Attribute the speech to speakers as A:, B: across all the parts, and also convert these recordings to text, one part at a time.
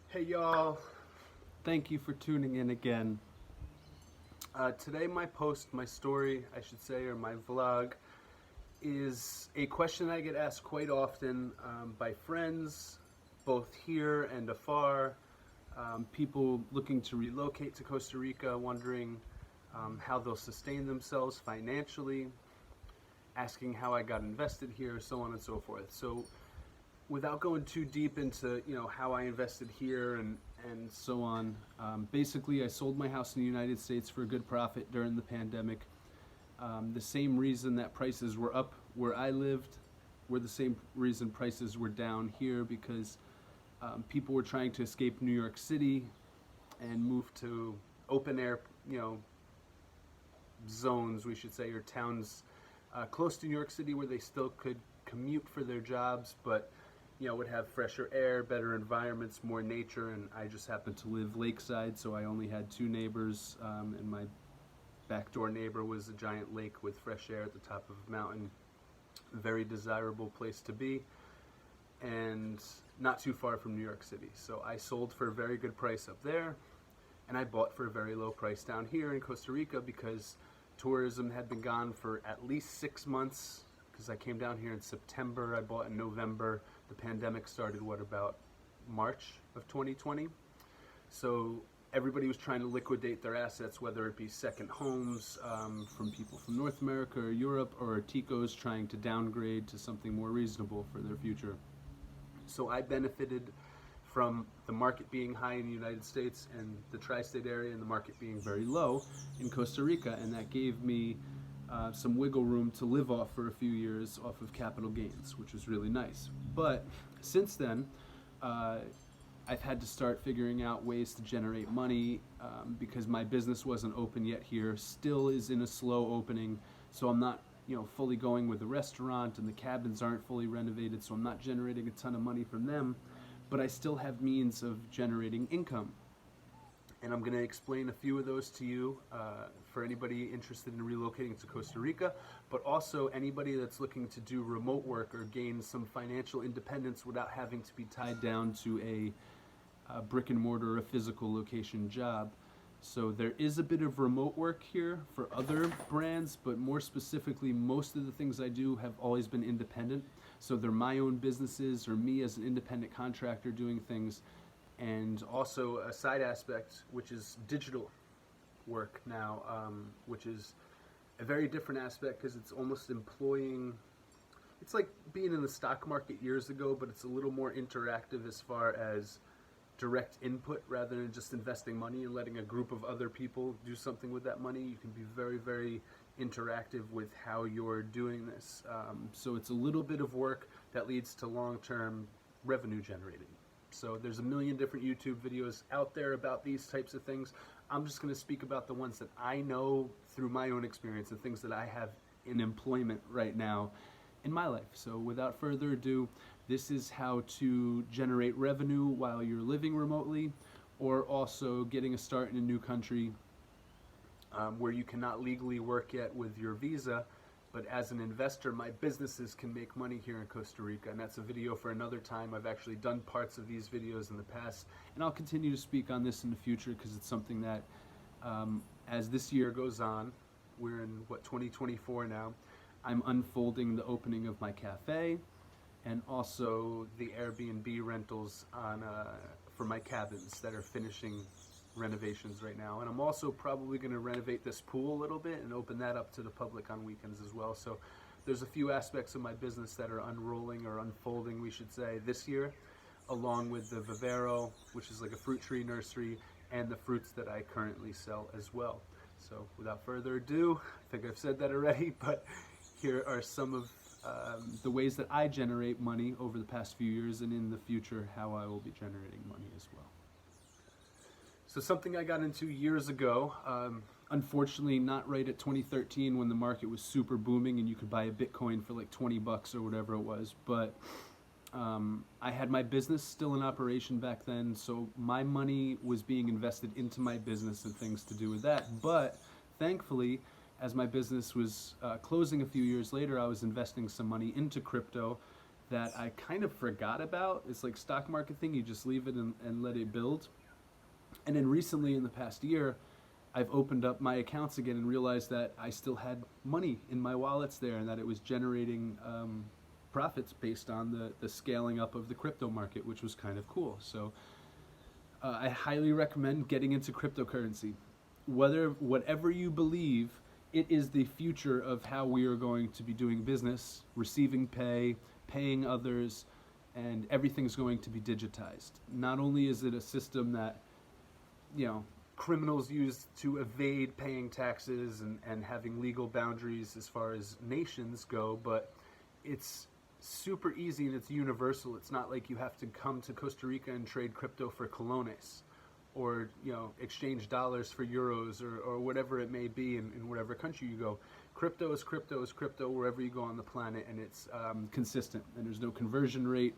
A: Hey y'all, thank you for tuning in again. Today my story, I should say, or my vlog, is a question I get asked quite often by friends, both here and afar, people looking to relocate to Costa Rica, wondering how they'll sustain themselves financially, asking how I got invested here, so on and so forth. So without going too deep into how I invested here and so on, basically I sold my house in the United States for a good profit during the pandemic. The same reason that prices were up where I lived were the same reason prices were down here, because people were trying to escape New York City and move to open air, zones, we should say, or towns close to New York City where they still could commute for their jobs, but would have fresher air, better environments, more nature. And I just happened to live lakeside, so I only had two neighbors, and my backdoor neighbor was a giant lake with fresh air at the top of a mountain. Very desirable place to be, and not too far from New York City. So I sold for a very good price up there, and I bought for a very low price down here in Costa Rica because tourism had been gone for at least 6 months. Because I came down here in September, I bought in November. The pandemic started, about March of 2020? So everybody was trying to liquidate their assets, whether it be second homes from people from North America or Europe, or Ticos trying to downgrade to something more reasonable for their future. So I benefited from the market being high in the United States and the tri-state area, and the market being very low in Costa Rica, and that gave me some wiggle room to live off for a few years off of capital gains, which was really nice. But since then, I've had to start figuring out ways to generate money because my business wasn't open yet here, still is in a slow opening, so I'm not fully going with the restaurant, and the cabins aren't fully renovated, so I'm not generating a ton of money from them, but I still have means of generating income. And I'm going to explain a few of those to you for anybody interested in relocating to Costa Rica, but also anybody that's looking to do remote work or gain some financial independence without having to be tied down to a brick and mortar or a physical location job. So there is a bit of remote work here for other brands, but more specifically, most of the things I do have always been independent. So they're my own businesses or me as an independent contractor doing things. And also a side aspect, which is digital work now, which is a very different aspect because it's almost employing, it's like being in the stock market years ago, but it's a little more interactive as far as direct input rather than just investing money and letting a group of other people do something with that money. You can be very, very interactive with how you're doing this. So it's a little bit of work that leads to long-term revenue generating. So there's a million different YouTube videos out there about these types of things. I'm just going to speak about the ones that I know through my own experience, the things that I have in employment right now in my life. So without further ado, this is how to generate revenue while you're living remotely, or also getting a start in a new country where you cannot legally work yet with your visa. But as an investor, my businesses can make money here in Costa Rica, and that's a video for another time. I've actually done parts of these videos in the past, and I'll continue to speak on this in the future because it's something that, as this year goes on, we're in, 2024 now, I'm unfolding the opening of my cafe and also the Airbnb rentals for my cabins that are finishing renovations right now. And I'm also probably going to renovate this pool a little bit and open that up to the public on weekends as well. So there's a few aspects of my business that are unrolling or unfolding, we should say, this year, along with the vivero, which is like a fruit tree nursery, and the fruits that I currently sell as well. So without further ado, I think I've said that already, but here are some of the ways that I generate money over the past few years, and in the future how I will be generating money as well. So something I got into years ago, unfortunately not right at 2013 when the market was super booming and you could buy a Bitcoin for like 20 bucks or whatever it was, but I had my business still in operation back then, so my money was being invested into my business and things to do with that. But thankfully, as my business was closing a few years later, I was investing some money into crypto that I kind of forgot about. It's like stock market thing, you just leave it and let it build. And then recently in the past year, I've opened up my accounts again and realized that I still had money in my wallets there and that it was generating profits based on the scaling up of the crypto market, which was kind of cool. So I highly recommend getting into cryptocurrency. Whatever you believe, it is the future of how we are going to be doing business, receiving pay, paying others, and everything's going to be digitized. Not only is it a system that, criminals use to evade paying taxes and having legal boundaries as far as nations go, but it's super easy and it's universal. It's not like you have to come to Costa Rica and trade crypto for colones or exchange dollars for euros or whatever it may be in whatever country you go. Crypto is crypto wherever you go on the planet, and it's consistent, and there's no conversion rate.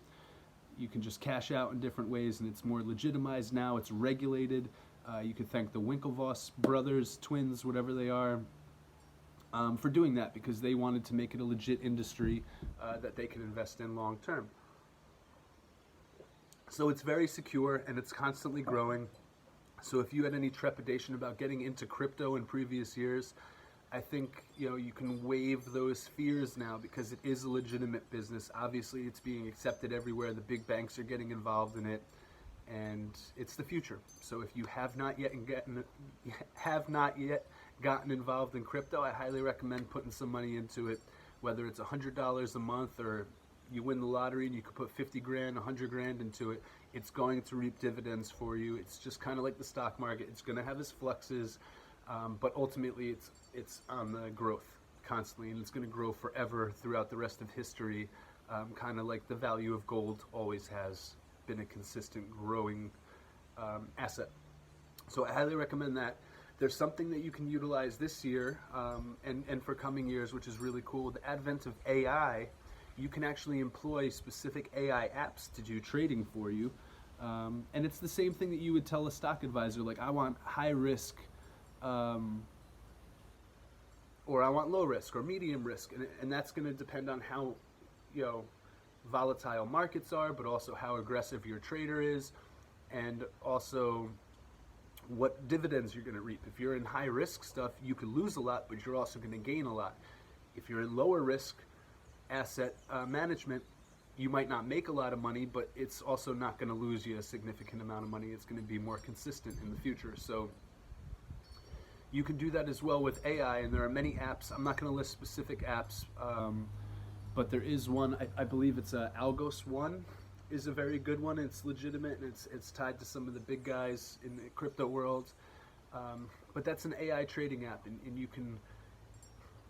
A: You can just cash out in different ways, and it's more legitimized now. It's regulated. You can thank the Winklevoss brothers, twins, whatever they are, for doing that, because they wanted to make it a legit industry that they can invest in long term. So it's very secure and it's constantly growing. So if you had any trepidation about getting into crypto in previous years, I think you can waive those fears now, because it is a legitimate business. Obviously, it's being accepted everywhere. The big banks are getting involved in it, and it's the future. So if you have not yet gotten involved in crypto, I highly recommend putting some money into it. Whether it's $100 a month or you win the lottery and you could put 50 grand, 100 grand into it, it's going to reap dividends for you. It's just kind of like the stock market. It's going to have its fluxes, but ultimately it's on the growth constantly, and it's going to grow forever throughout the rest of history, kind of like the value of gold always has been a consistent growing asset. So I highly recommend that. There's something that you can utilize this year and for coming years, which is really cool. With the advent of AI, you can actually employ specific AI apps to do trading for you. And it's the same thing that you would tell a stock advisor, like, I want high risk, or I want low risk or medium risk. And that's going to depend on how, volatile markets are, but also how aggressive your trader is, and also what dividends you're going to reap. If you're in high risk stuff, you could lose a lot, but you're also going to gain a lot. If you're in lower risk asset management, you might not make a lot of money, but it's also not going to lose you a significant amount of money. It's going to be more consistent in the future. So you can do that as well with AI, and there are many apps. I'm not going to list specific apps, but there is one, I believe it's Algos One is a very good one. It's legitimate, and it's tied to some of the big guys in the crypto world. But that's an AI trading app, and you can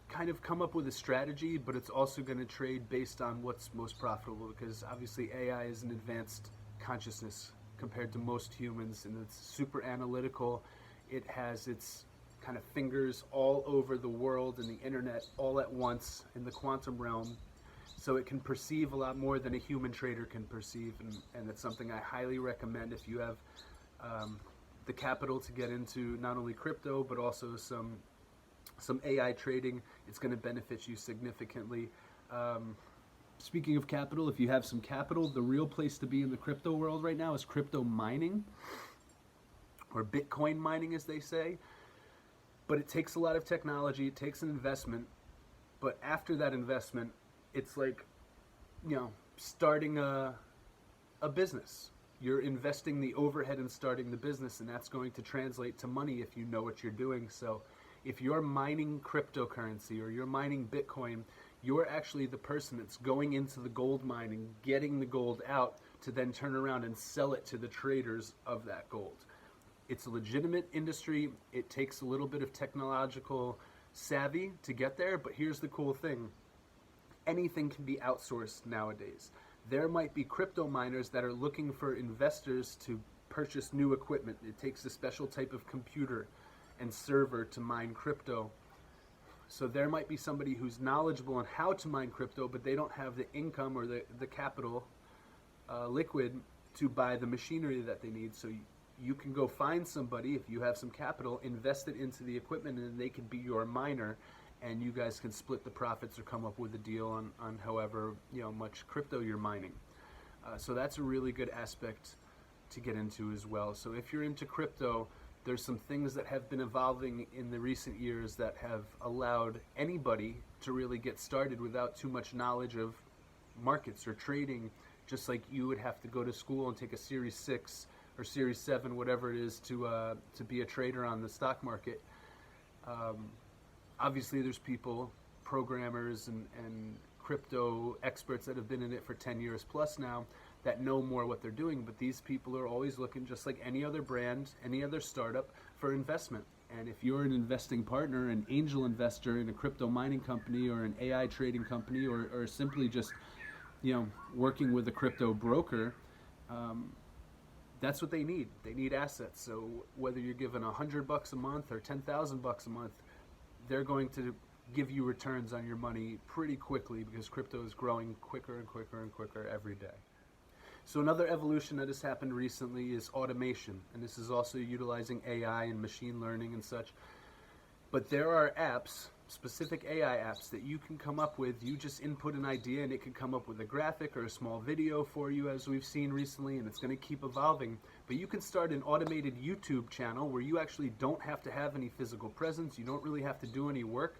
A: kind of come up with a strategy, but it's also going to trade based on what's most profitable, because obviously AI is an advanced consciousness compared to most humans, and it's super analytical. It has its kind of fingers all over the world and the internet all at once in the quantum realm. So it can perceive a lot more than a human trader can perceive, and it's something I highly recommend if you have the capital to get into not only crypto, but also some AI trading. It's going to benefit you significantly. Speaking of capital, if you have some capital, the real place to be in the crypto world right now is crypto mining, or Bitcoin mining, as they say. But it takes a lot of technology, it takes an investment, but after that investment, it's like, starting a business. You're investing the overhead in starting the business, and that's going to translate to money if you know what you're doing. So if you're mining cryptocurrency or you're mining Bitcoin, you're actually the person that's going into the gold mine and getting the gold out to then turn around and sell it to the traders of that gold. It's a legitimate industry. It takes a little bit of technological savvy to get there, but here's the cool thing. Anything can be outsourced nowadays. There might be crypto miners that are looking for investors to purchase new equipment. It takes a special type of computer and server to mine crypto. So there might be somebody who's knowledgeable on how to mine crypto, but they don't have the income or the capital liquid to buy the machinery that they need. So you can go find somebody, if you have some capital, invest it into the equipment, and they can be your miner, and you guys can split the profits or come up with a deal on however much crypto you're mining. So that's a really good aspect to get into as well. So if you're into crypto, there's some things that have been evolving in the recent years that have allowed anybody to really get started without too much knowledge of markets or trading, just like you would have to go to school and take a Series 6 or Series 7, whatever it is, to be a trader on the stock market. Obviously, there's people, programmers and crypto experts that have been in it for 10 years plus now that know more what they're doing, but these people are always looking, just like any other brand, any other startup, for investment. And if you're an investing partner, an angel investor in a crypto mining company or an AI trading company, or simply just working with a crypto broker, that's what they need. They need assets. So whether you're given $100 a month or $10,000 a month, they're going to give you returns on your money pretty quickly, because crypto is growing quicker and quicker and quicker every day. So another evolution that has happened recently is automation, and this is also utilizing AI and machine learning and such. But there are apps, specific AI apps, that you can come up with. You just input an idea and it can come up with a graphic or a small video for you, as we've seen recently, and it's going to keep evolving. But you can start an automated YouTube channel where you actually don't have to have any physical presence. You don't really have to do any work.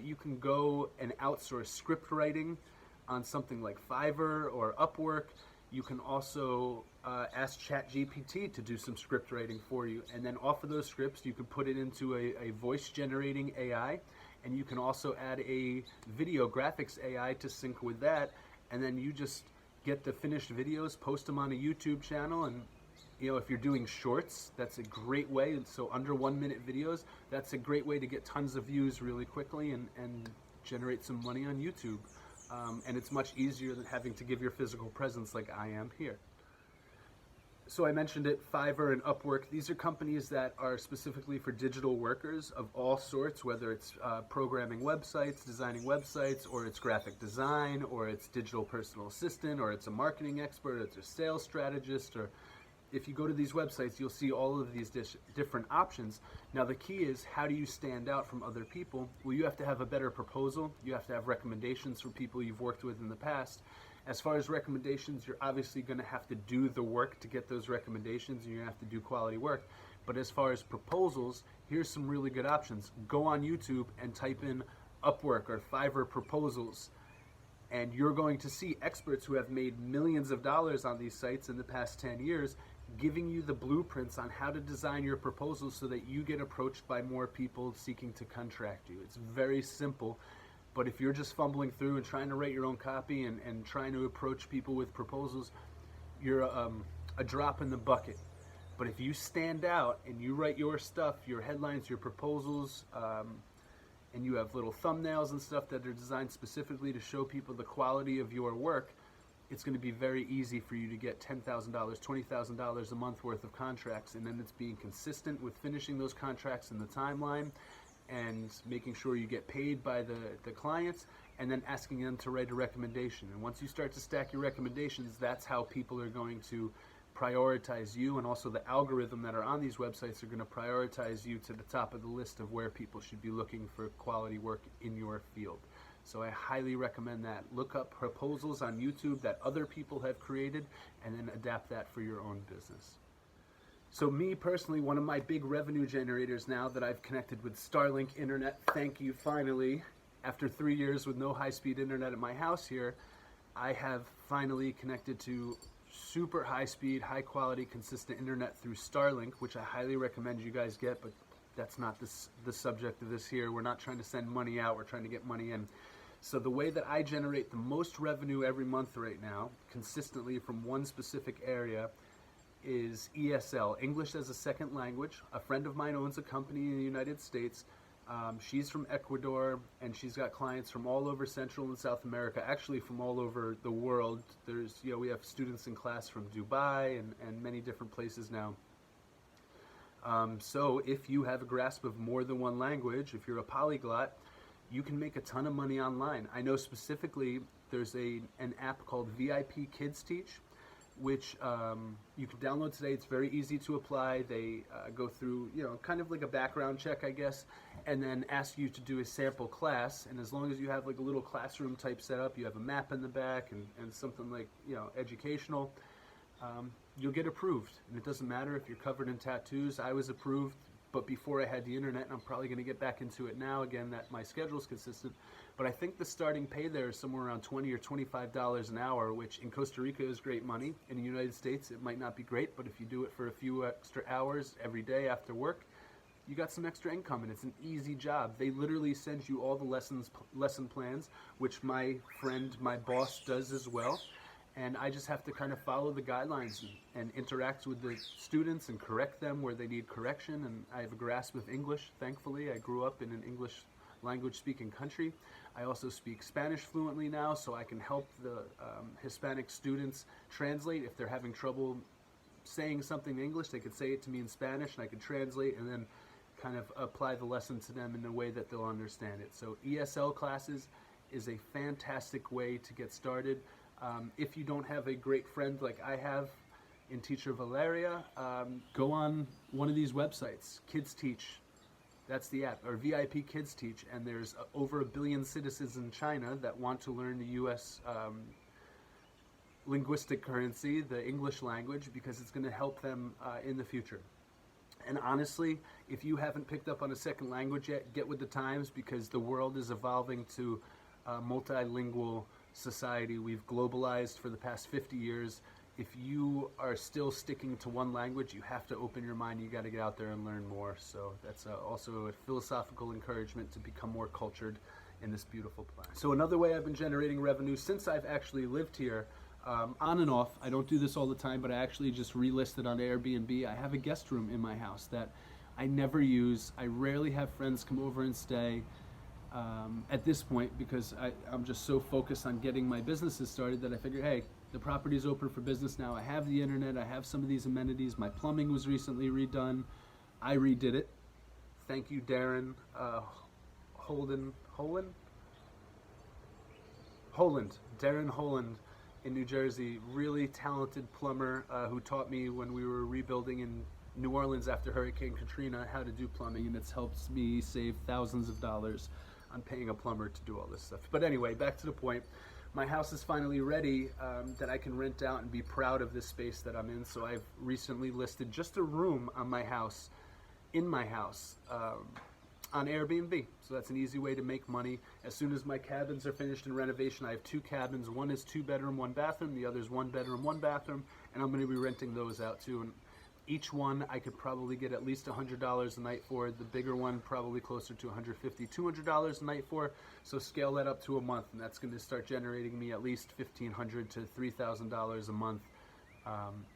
A: You can go and outsource script writing on something like Fiverr or Upwork. You can also ask ChatGPT to do some script writing for you, and then off of those scripts you can put it into a voice generating AI, and you can also add a video graphics AI to sync with that, and then you just get the finished videos, post them on a YouTube channel. And if you're doing shorts, that's a great way. So under 1 minute videos, that's a great way to get tons of views really quickly and generate some money on YouTube. And it's much easier than having to give your physical presence like I am here. So I mentioned it, Fiverr and Upwork. These are companies that are specifically for digital workers of all sorts, whether it's programming websites, designing websites, or it's graphic design, or it's digital personal assistant, or it's a marketing expert, or it's a sales strategist. Or if you go to these websites, you'll see all of these different options. Now the key is, how do you stand out from other people? Well, you have to have a better proposal. You have to have recommendations from people you've worked with in the past. As far as recommendations, you're obviously going to have to do the work to get those recommendations, and you're going to have to do quality work. But as far as proposals, here's some really good options. Go on YouTube and type in Upwork or Fiverr proposals, and you're going to see experts who have made millions of dollars on these sites in the past 10 years giving you the blueprints on how to design your proposals so that you get approached by more people seeking to contract you. It's very simple. But if you're just fumbling through and trying to write your own copy and trying to approach people with proposals, you're a drop in the bucket. But if you stand out and you write your stuff, your headlines, your proposals, and you have little thumbnails and stuff that are designed specifically to show people the quality of your work, it's going to be very easy for you to get $10,000, $20,000 a month worth of contracts. And then it's being consistent with finishing those contracts in the timeline, and making sure you get paid by the clients, and then asking them to write a recommendation. And once you start to stack your recommendations, that's how people are going to prioritize you, and also the algorithm that are on these websites are going to prioritize you to the top of the list of where people should be looking for quality work in your field. So I highly recommend that. Look up proposals on YouTube that other people have created, and then adapt that for your own business. So me personally, one of my big revenue generators now that I've connected with Starlink Internet, thank you, finally, after 3 years with no high-speed internet at my house here, I have finally connected to super high-speed, high-quality, consistent internet through Starlink, which I highly recommend you guys get, but that's not the subject of this here. We're not trying to send money out, we're trying to get money in. So the way that I generate the most revenue every month right now, consistently from one specific area, is ESL, English as a Second Language. A friend of mine owns a company in the United States. She's from Ecuador, and she's got clients from all over Central and South America, actually from all over the world. There's, we have students in class from Dubai and many different places now. So if you have a grasp of more than one language, if you're a polyglot, you can make a ton of money online. I know specifically there's an app called VIP Kids Teach which you can download today. It's very easy to apply. They go through, kind of like a background check, I guess, and then ask you to do a sample class. And as long as you have like a little classroom type setup, you have a map in the back and something like, educational, you'll get approved. And it doesn't matter if you're covered in tattoos. I was approved, but before I had the internet, and I'm probably going to get back into it now, again, that my schedule is consistent. But I think the starting pay there is somewhere around $20 or $25 an hour, which in Costa Rica is great money. In the United States, it might not be great, but if you do it for a few extra hours every day after work, you got some extra income, and it's an easy job. They literally send you all the lesson plans, which my friend, my boss, does as well. And I just have to kind of follow the guidelines and interact with the students and correct them where they need correction. And I have a grasp of English, thankfully. I grew up in an English language speaking country. I also speak Spanish fluently now, so I can help the Hispanic students translate. If they're having trouble saying something in English, they could say it to me in Spanish, and I could translate and then kind of apply the lesson to them in a way that they'll understand it. So ESL classes is a fantastic way to get started. If you don't have a great friend like I have in Teacher Valeria, go on one of these websites. Kids Teach, that's the app, or VIP Kids Teach, and there's over 1 billion citizens in China that want to learn the U.S. Linguistic currency, the English language, because it's going to help them in the future. And honestly, if you haven't picked up on a second language yet, get with the times, because the world is evolving to multilingual society. We've globalized for the past 50 years. If you are still sticking to one language, you have to open your mind. You got to get out there and learn more. So that's also a philosophical encouragement to become more cultured in this beautiful place. So another way I've been generating revenue since I've actually lived here, on and off, I don't do this all the time, but I actually just relisted on Airbnb. I have a guest room in my house that I never use. I rarely have friends come over and stay. At this point, because I'm just so focused on getting my businesses started that I figured, hey, the property's open for business now. I have the internet. I have some of these amenities. My plumbing was recently redone. I redid it. Thank you, Darren Holland, Darren Holland in New Jersey, really talented plumber who taught me when we were rebuilding in New Orleans after Hurricane Katrina how to do plumbing, and it's helped me save thousands of dollars on paying a plumber to do all this stuff. But anyway, back to the point. My house is finally ready that I can rent out and be proud of this space that I'm in. So I've recently listed just a room on my house, in my house, on Airbnb. So that's an easy way to make money. As soon as my cabins are finished in renovation, I have 2 cabins. One is 2 bedroom, 1 bathroom. The other is 1 bedroom, 1 bathroom. And I'm going to be renting those out too. And each one I could probably get at least $100 a night for. The bigger one probably closer to $150, $200 a night for. So scale that up to a month, and that's going to start generating me at least $1,500 to $3,000 a month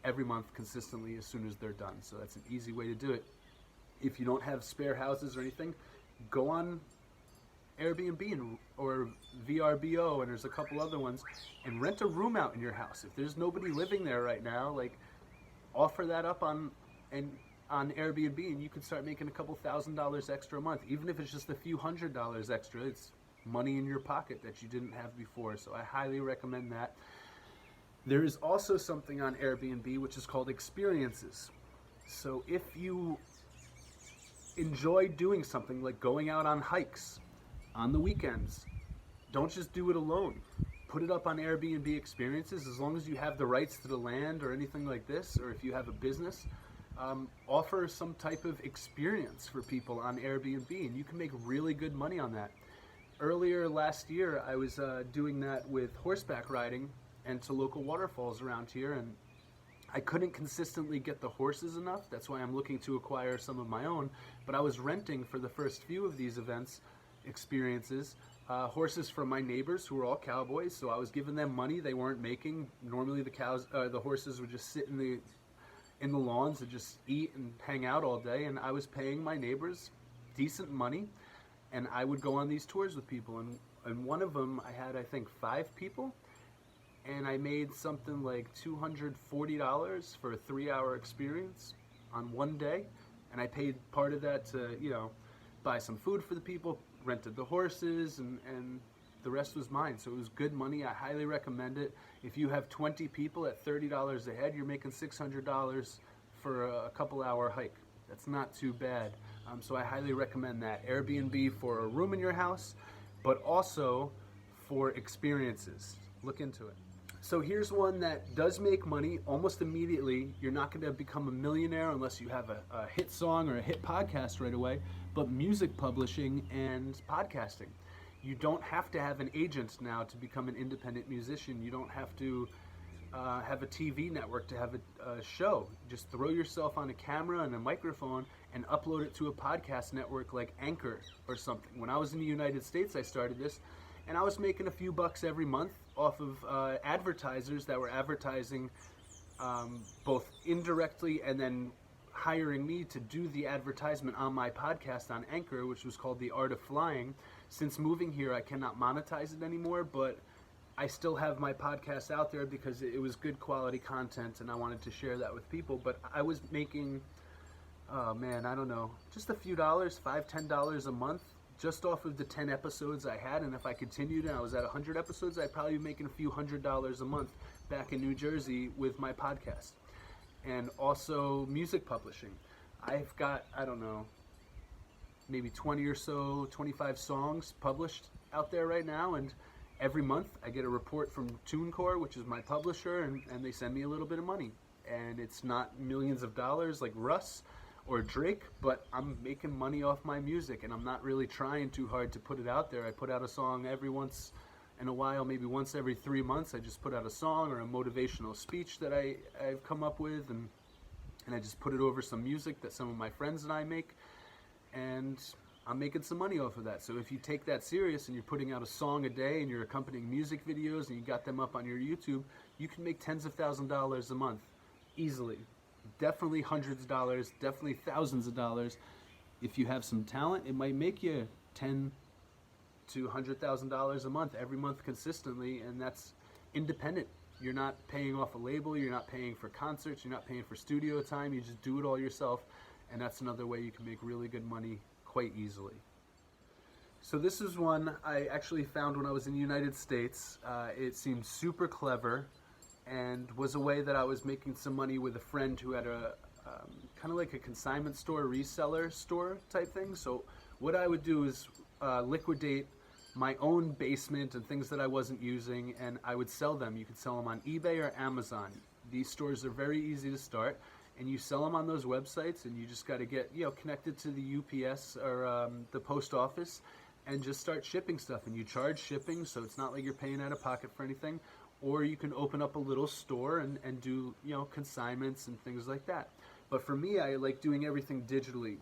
A: every month consistently as soon as they're done. So that's an easy way to do it. If you don't have spare houses or anything, go on Airbnb or VRBO, and there's a couple other ones, and rent a room out in your house. If there's nobody living there right now, like, offer that up on Airbnb, and you can start making a couple $1,000s extra a month. Even if it's just a few $100s extra, it's money in your pocket that you didn't have before. So I highly recommend that. There is also something on Airbnb which is called experiences. So if you enjoy doing something like going out on hikes on the weekends, don't just do it alone. Put it up on Airbnb experiences. As long as you have the rights to the land or anything like this, or if you have a business, offer some type of experience for people on Airbnb, and you can make really good money on that. Earlier last year, I was doing that with horseback riding and to local waterfalls around here, and I couldn't consistently get the horses enough. That's why I'm looking to acquire some of my own, but I was renting for the first few of these events, experiences, horses from my neighbors who were all cowboys. So I was giving them money they weren't making. Normally the horses would just sit in the lawns and just eat and hang out all day, and I was paying my neighbors decent money, and I would go on these tours with people. And one of them, I had, I think, 5 people, and I made something like $240 for a 3-hour experience on one day, and I paid part of that to, buy some food for the people, rented the horses, and the rest was mine. So it was good money. I highly recommend it. If you have 20 people at $30 a head, you're making $600 for a couple hour hike. That's not too bad. So I highly recommend that. Airbnb for a room in your house, but also for experiences. Look into it. So here's one that does make money almost immediately. You're not going to become a millionaire unless you have a hit song or a hit podcast right away, but music publishing and podcasting. You don't have to have an agent now to become an independent musician. You don't have to have a TV network to have a show. Just throw yourself on a camera and a microphone and upload it to a podcast network like Anchor or something. When I was in the United States, I started this, and I was making a few bucks every month off of advertisers that were advertising both indirectly and then hiring me to do the advertisement on my podcast on Anchor, which was called The Art of Flying. Since moving here, I cannot monetize it anymore, but I still have my podcast out there because it was good quality content and I wanted to share that with people. But I was making, oh man, I don't know, just a few dollars, $5, $10 a month, just off of the 10 episodes I had. And if I continued and I was at 100 episodes, I'd probably be making a few $100s a month back in New Jersey with my podcast. And also music publishing. I've got, I don't know, maybe 20 or so, 25 songs published out there right now, and every month I get a report from TuneCore, which is my publisher, and they send me a little bit of money. And it's not millions of dollars like Russ or Drake, but I'm making money off my music, and I'm not really trying too hard to put it out there. I put out a song every once in a while, maybe once every 3 months. I just put out a song or a motivational speech that I've come up with, and I just put it over some music that some of my friends and I make, and I'm making some money off of that. So if you take that serious and you're putting out a song a day and you're accompanying music videos and you got them up on your YouTube, you can make tens of thousands of dollars a month easily. Definitely hundreds of dollars, definitely thousands of dollars. If you have some talent, it might make you $10,000 to $100,000 a month every month consistently, and that's independent. You're not paying off a label, you're not paying for concerts, you're not paying for studio time, you just do it all yourself, and that's another way you can make really good money quite easily. So this is one I actually found when I was in the United States. It seemed super clever and was a way that I was making some money with a friend who had a kind of like a consignment store, reseller store type thing. So what I would do is liquidate my own basement and things that I wasn't using, and I would sell them. You could sell them on eBay or Amazon. These stores are very easy to start, and you sell them on those websites, and you just got to get connected to the UPS or the post office and just start shipping stuff. And you charge shipping, so it's not like you're paying out of pocket for anything. Or you can open up a little store and do consignments and things like that. But for me, I like doing everything digitally.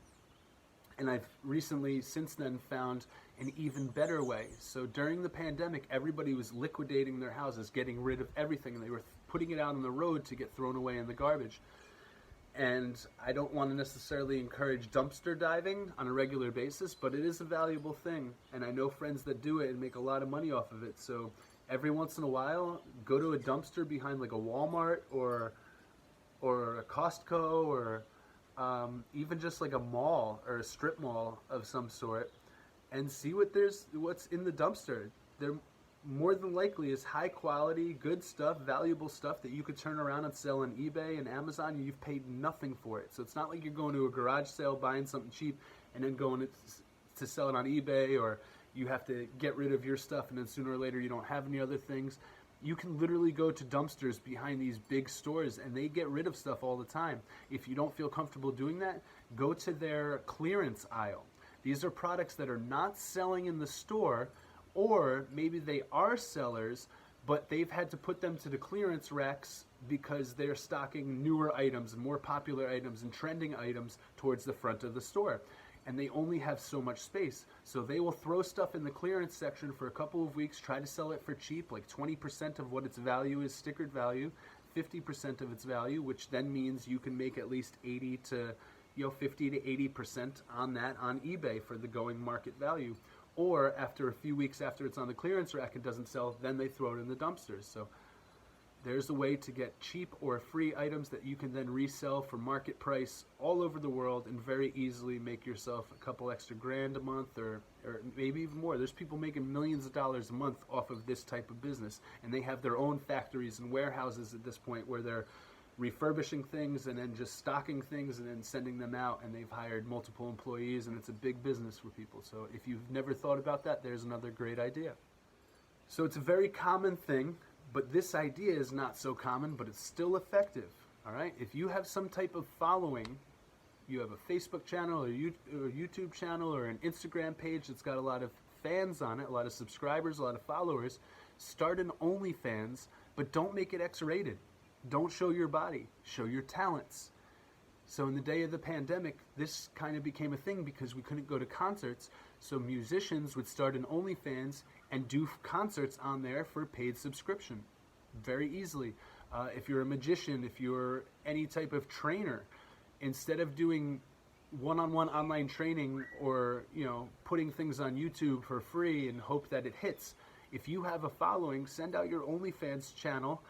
A: And I've recently, since then, found an even better way. So during the pandemic, everybody was liquidating their houses, getting rid of everything, and they were putting it out on the road to get thrown away in the garbage. And I don't want to necessarily encourage dumpster diving on a regular basis, but it is a valuable thing. And I know friends that do it and make a lot of money off of it. So every once in a while, go to a dumpster behind like a Walmart or a Costco or even just like a mall or a strip mall of some sort, and see what's in the dumpster. There more than likely is high quality, good stuff, valuable stuff that you could turn around and sell on eBay and Amazon, and you've paid nothing for it. So it's not like you're going to a garage sale, buying something cheap, and then going to sell it on eBay, or you have to get rid of your stuff and then sooner or later you don't have any other things. You can literally go to dumpsters behind these big stores, and they get rid of stuff all the time. If you don't feel comfortable doing that, go to their clearance aisle. These are products that are not selling in the store, or maybe they are sellers, but they've had to put them to the clearance racks because they're stocking newer items, more popular items, and trending items towards the front of the store. And they only have so much space. So they will throw stuff in the clearance section for a couple of weeks, try to sell it for cheap, like 20% of what its value is stickered value, 50% of its value, which then means you can make at least 50 to 80% on that on eBay for the going market value. Or after a few weeks after it's on the clearance rack and doesn't sell, then they throw it in the dumpsters. So There's a way to get cheap or free items that you can then resell for market price all over the world and very easily make yourself a couple extra grand a month or maybe even more. There's people making millions of dollars a month off of this type of business, and they have their own factories and warehouses at this point where they're refurbishing things and then just stocking things and then sending them out, and they've hired multiple employees, and it's a big business for people. So if you've never thought about that, there's another great idea. So it's a very common thing, but this idea is not so common, but it's still effective. All right, if you have some type of following, you have a Facebook channel or YouTube channel or an Instagram page that's got a lot of fans on it, a lot of subscribers, a lot of followers, start an OnlyFans, but don't make it X-rated. Don't show your body, show your talents. So in the day of the pandemic, this kind of became a thing because we couldn't go to concerts, so musicians would start an OnlyFans and do concerts on there for paid subscription very easily. If you're a magician, if you're any type of trainer, instead of doing one-on-one online training or putting things on YouTube for free and hope that it hits, if you have a following, send out your OnlyFans channel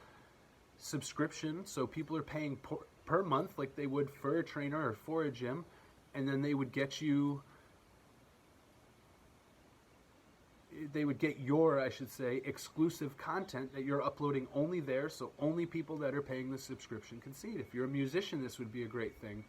A: subscription, so people are paying per month like they would for a trainer or for a gym, and then they would get your, I should say, exclusive content that you're uploading only there, so only people that are paying the subscription can see it. If you're a musician, this would be a great thing.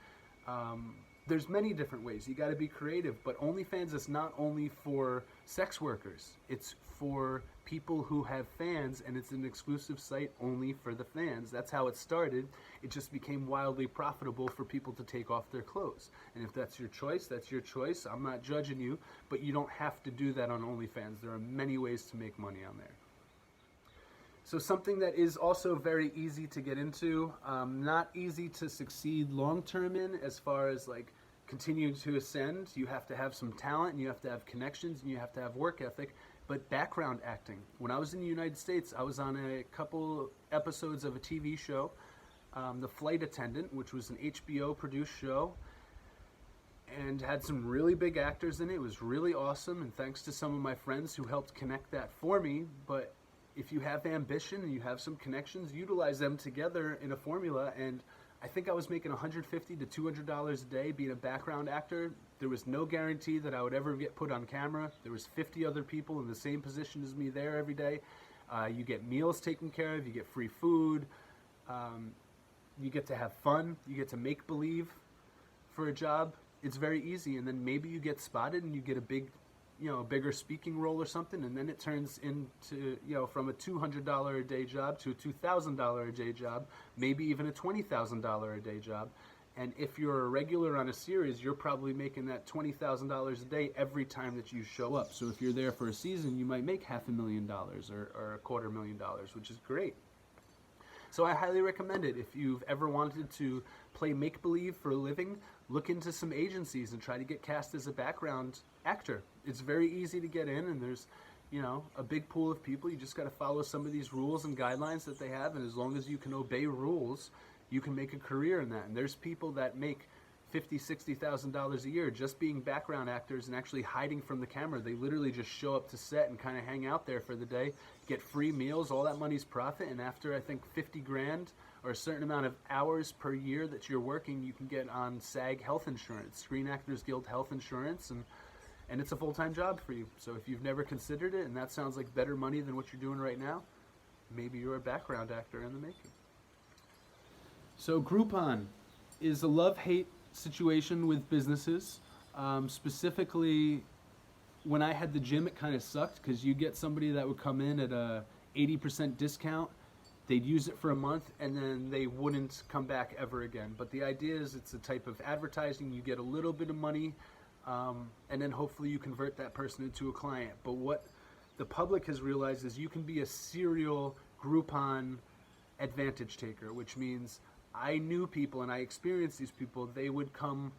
A: There's many different ways. You got to be creative, but OnlyFans is not only for sex workers. It's for people who have fans, and it's an exclusive site only for the fans. That's how it started. It just became wildly profitable for people to take off their clothes. And if that's your choice, that's your choice. I'm not judging you, but you don't have to do that on OnlyFans. There are many ways to make money on there. So something that is also very easy to get into, not easy to succeed long-term in as far as like continuing to ascend. You have to have some talent, and you have to have connections, and you have to have work ethic, but background acting. When I was in the United States, I was on a couple episodes of a TV show, The Flight Attendant, which was an HBO-produced show, and had some really big actors in it. It was really awesome, and thanks to some of my friends who helped connect that for me. But if you have ambition and you have some connections, utilize them together in a formula. And I think I was making $150 to $200 a day being a background actor. There was no guarantee that I would ever get put on camera. There was 50 other people in the same position as me there every day. You get meals taken care of, you get free food, you get to have fun, you get to make believe for a job. It's very easy, and then maybe you get spotted and you get a bigger speaking role or something, and then it turns into, from a $200 a day job to a $2,000 a day job, maybe even a $20,000 a day job. And if you're a regular on a series, you're probably making that $20,000 a day every time that you show up. So if you're there for a season, you might make $500,000 or $250,000, which is great. So I highly recommend it. If you've ever wanted to play make-believe for a living, look into some agencies and try to get cast as a background actor. It's very easy to get in, and there's a big pool of people. You just got to follow some of these rules and guidelines that they have, and as long as you can obey rules, you can make a career in that. And there's people that make $50,000, $60,000 a year just being background actors and actually hiding from the camera. They literally just show up to set and kind of hang out there for the day, get free meals, all that money's profit, and after I think 50 grand or a certain amount of hours per year that you're working, you can get on SAG health insurance, Screen Actors Guild health insurance, and it's a full-time job for you. So if you've never considered it and that sounds like better money than what you're doing right now, maybe you're a background actor in the making. So Groupon is a love-hate situation with businesses. Specifically, when I had the gym, it kind of sucked because you get somebody that would come in at a 80% discount, they'd use it for a month, and then they wouldn't come back ever again. But the idea is it's a type of advertising. You get a little bit of money, and then hopefully you convert that person into a client. But what the public has realized is you can be a serial Groupon advantage taker, which means I knew people and I experienced these people. They would come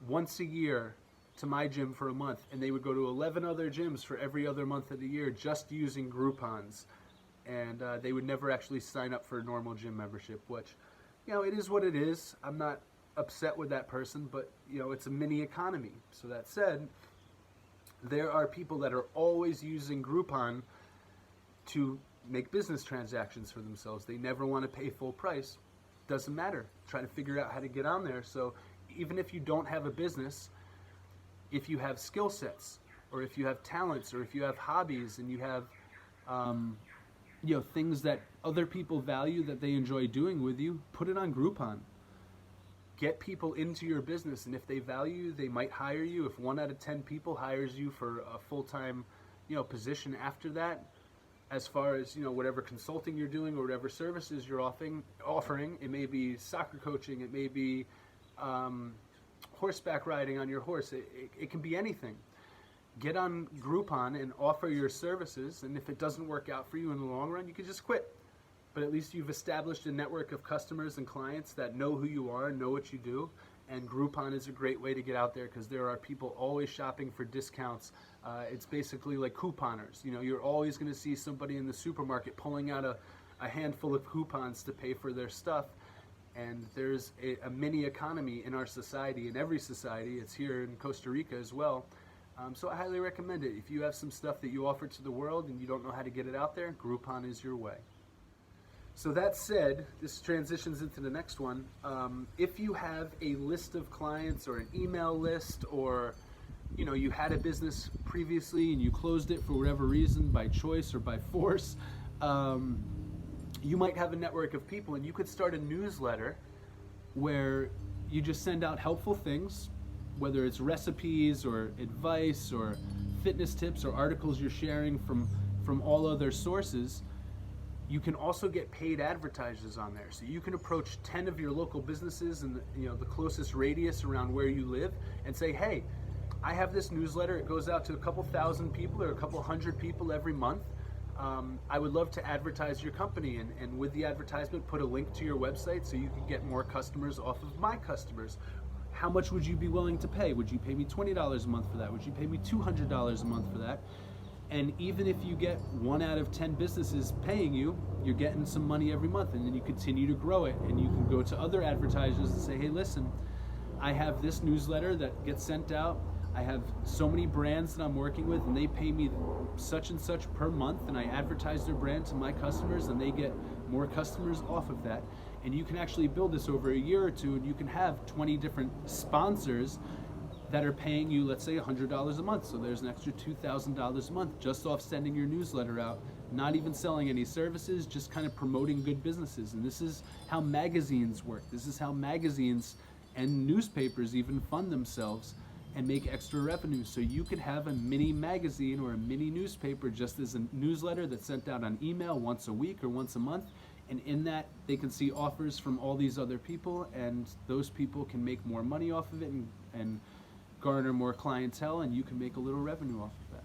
A: once a year to my gym for a month, and they would go to 11 other gyms for every other month of the year just using Groupons. And they would never actually sign up for a normal gym membership, which, it is what it is. I'm not upset with that person, but, it's a mini economy. So that said, there are people that are always using Groupon to make business transactions for themselves. They never want to pay full price. Doesn't matter. Try to figure out how to get on there. So even if you don't have a business, if you have skill sets, or if you have talents, or if you have hobbies, and you have things that other people value that they enjoy doing with you, put it on Groupon. Get people into your business, and if they value you, they might hire you. If 1 out of 10 people hires you for a full-time position after that, as far as whatever consulting you're doing or whatever services you're offering, it may be soccer coaching, it may be horseback riding on your horse, it can be anything. Get on Groupon and offer your services, and if it doesn't work out for you in the long run, you can just quit. But at least you've established a network of customers and clients that know who you are, know what you do, and Groupon is a great way to get out there because there are people always shopping for discounts. It's basically like couponers. You're always going to see somebody in the supermarket pulling out a handful of coupons to pay for their stuff, and there's a mini economy in our society, in every society. It's here in Costa Rica as well. So I highly recommend it. If you have some stuff that you offer to the world and you don't know how to get it out there, Groupon is your way. So that said, this transitions into the next one. If you have a list of clients or an email list, or you had a business previously and you closed it for whatever reason, by choice or by force, you might have a network of people, and you could start a newsletter where you just send out helpful things, whether it's recipes or advice or fitness tips or articles you're sharing from all other sources. You can also get paid advertisers on there. So you can approach 10 of your local businesses in the closest radius around where you live and say, hey, I have this newsletter. It goes out to a couple thousand people or a couple hundred people every month. I would love to advertise your company, and with the advertisement, put a link to your website so you can get more customers off of my customers. How much would you be willing to pay? Would you pay me $20 a month for that? Would you pay me $200 a month for that? And even if you get 1 out of 10 businesses paying you, you're getting some money every month, and then you continue to grow it, and you can go to other advertisers and say, hey, listen, I have this newsletter that gets sent out. I have so many brands that I'm working with, and they pay me such and such per month, and I advertise their brand to my customers, and they get more customers off of that. And you can actually build this over a year or two, and you can have 20 different sponsors that are paying you, let's say, $100 a month. So there's an extra $2,000 a month just off sending your newsletter out, not even selling any services, just kind of promoting good businesses. And this is how magazines work. This is how magazines and newspapers even fund themselves and make extra revenue. So you could have a mini magazine or a mini newspaper just as a newsletter that's sent out on email once a week or once a month. And in that, they can see offers from all these other people, and those people can make more money off of it and garner more clientele, and you can make a little revenue off of that.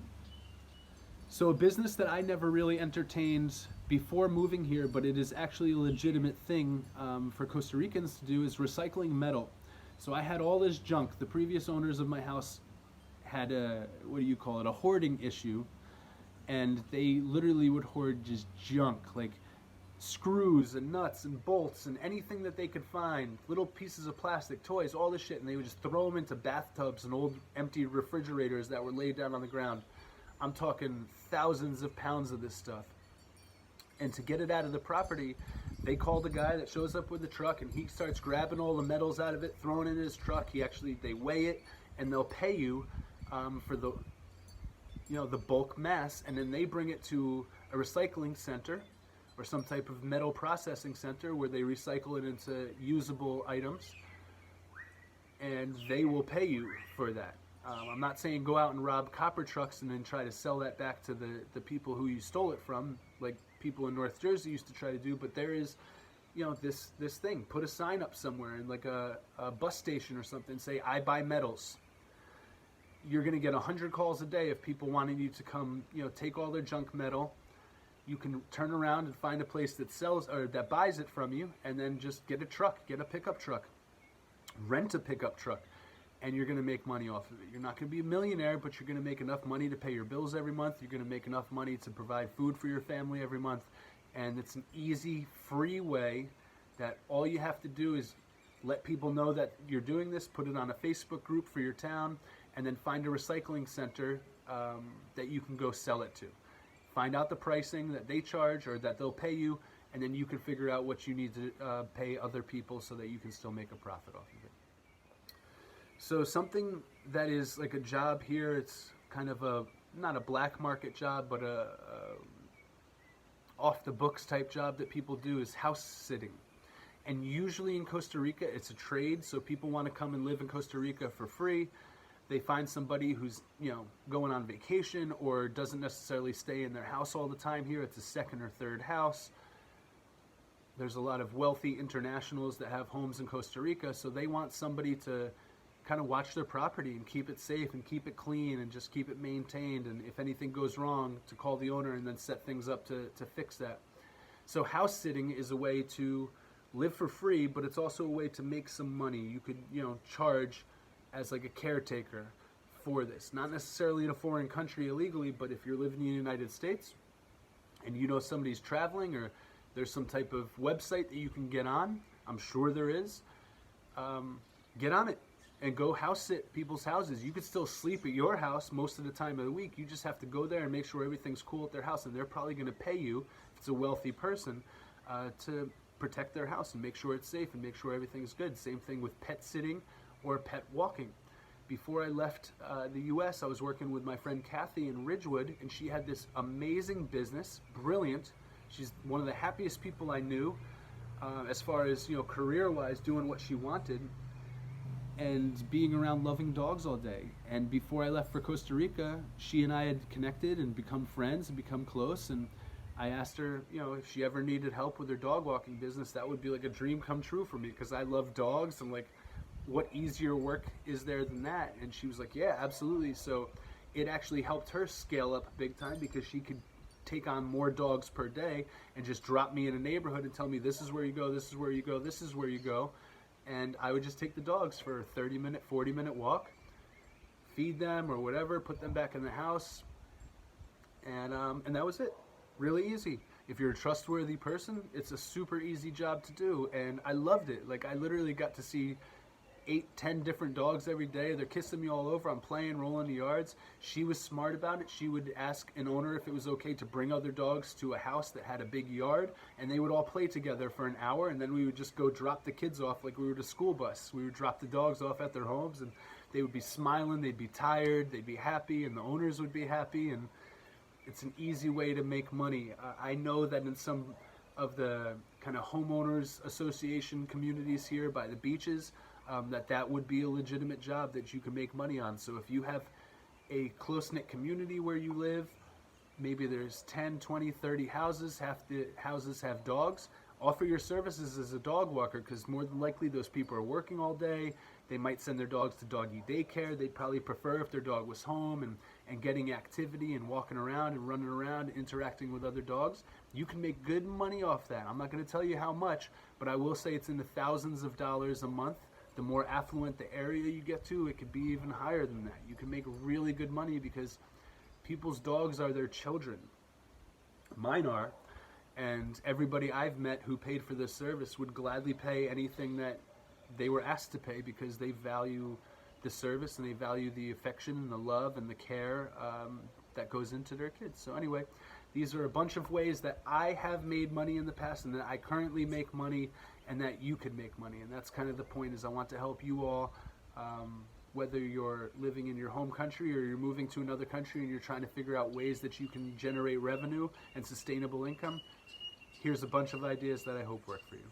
A: So a business that I never really entertained before moving here, but it is actually a legitimate thing for Costa Ricans to do, is recycling metal. So I had all this junk. The previous owners of my house had a hoarding issue, and they literally would hoard just junk, like screws and nuts and bolts and anything that they could find, little pieces of plastic, toys, all this shit, and they would just throw them into bathtubs and old empty refrigerators that were laid down on the ground. I'm talking thousands of pounds of this stuff. And to get it out of the property, they call the guy that shows up with the truck, and he starts grabbing all the metals out of it, throwing it in his truck. They weigh it, and they'll pay you for the bulk mass, and then they bring it to a recycling center or some type of metal processing center where they recycle it into usable items, and they will pay you for that. I'm not saying go out and rob copper trucks and then try to sell that back to the people who you stole it from, like people in North Jersey used to try to do, but there is, this thing. Put a sign up somewhere in like a bus station or something, say, I buy metals. You're going to get 100 calls a day of people wanting you to come, take all their junk metal. You can turn around and find a place that sells or that buys it from you, and then just get a truck, get a pickup truck, rent a pickup truck, and you're going to make money off of it. You're not going to be a millionaire, but you're going to make enough money to pay your bills every month. You're going to make enough money to provide food for your family every month, and it's an easy, free way that all you have to do is let people know that you're doing this, put it on a Facebook group for your town, and then find a recycling center that you can go sell it to. find out the pricing that they charge or that they'll pay you, and then you can figure out what you need to pay other people so that you can still make a profit off of it. So something that is like a job here, it's kind of a, not a black market job, but a off the books type job that people do, is house sitting. And usually in Costa Rica, it's a trade, so people want to come and live in Costa Rica for free. They find somebody who's, going on vacation or doesn't necessarily stay in their house all the time here. It's a second or third house. There's a lot of wealthy internationals that have homes in Costa Rica, so they want somebody to kind of watch their property and keep it safe and keep it clean and just keep it maintained, and if anything goes wrong, to call the owner and then set things up to fix that. So house sitting is a way to live for free, but it's also a way to make some money. You could, charge as like a caretaker for this. Not necessarily in a foreign country illegally, but if you're living in the United States and somebody's traveling, or there's some type of website that you can get on, I'm sure there is, get on it and go house sit people's houses. You could still sleep at your house most of the time of the week. You just have to go there and make sure everything's cool at their house, and they're probably going to pay you, if it's a wealthy person, to protect their house and make sure it's safe and make sure everything's good. Same thing with pet sitting or pet walking. Before I left the U.S., I was working with my friend Kathy in Ridgewood, and she had this amazing business, brilliant. She's one of the happiest people I knew, as far as career-wise, doing what she wanted and being around loving dogs all day. And before I left for Costa Rica, she and I had connected and become friends and become close, and I asked her, if she ever needed help with her dog walking business, that would be like a dream come true for me, because I love dogs, and like, what easier work is there than that? And she was like, yeah, absolutely. So it actually helped her scale up big time, because she could take on more dogs per day and just drop me in a neighborhood and tell me, this is where you go, this is where you go, this is where you go. And I would just take the dogs for a 30-minute, 40-minute walk, feed them or whatever, put them back in the house, and that was it. Really easy. If you're a trustworthy person, it's a super easy job to do, and I loved it. Like, I literally got to see 8-10 different dogs every day. They're kissing me all over. I'm playing, rolling the yards. She was smart about it. She would ask an owner if it was okay to bring other dogs to a house that had a big yard, and they would all play together for an hour, and then we would just go drop the kids off like we were the school bus. We would drop the dogs off at their homes, and they would be smiling, they'd be tired, they'd be happy, and the owners would be happy, and it's an easy way to make money. I know that in some of the kind of homeowners association communities here by the beaches, that would be a legitimate job that you can make money on. So if you have a close-knit community where you live, maybe there's 10, 20, 30 houses, half the houses have dogs, offer your services as a dog walker, because more than likely those people are working all day. They might send their dogs to doggy daycare. They'd probably prefer if their dog was home and getting activity and walking around and running around, interacting with other dogs. You can make good money off that. I'm not going to tell you how much, but I will say it's in the thousands of dollars a month. The more affluent the area you get to, it could be even higher than that. You can make really good money because people's dogs are their children. Mine are, and everybody I've met who paid for this service would gladly pay anything that they were asked to pay, because they value the service and they value the affection and the love and the care that goes into their kids. So anyway, these are a bunch of ways that I have made money in the past and that I currently make money and that you can make money. And that's kind of the point, is I want to help you all, whether you're living in your home country or you're moving to another country and you're trying to figure out ways that you can generate revenue and sustainable income. Here's a bunch of ideas that I hope work for you.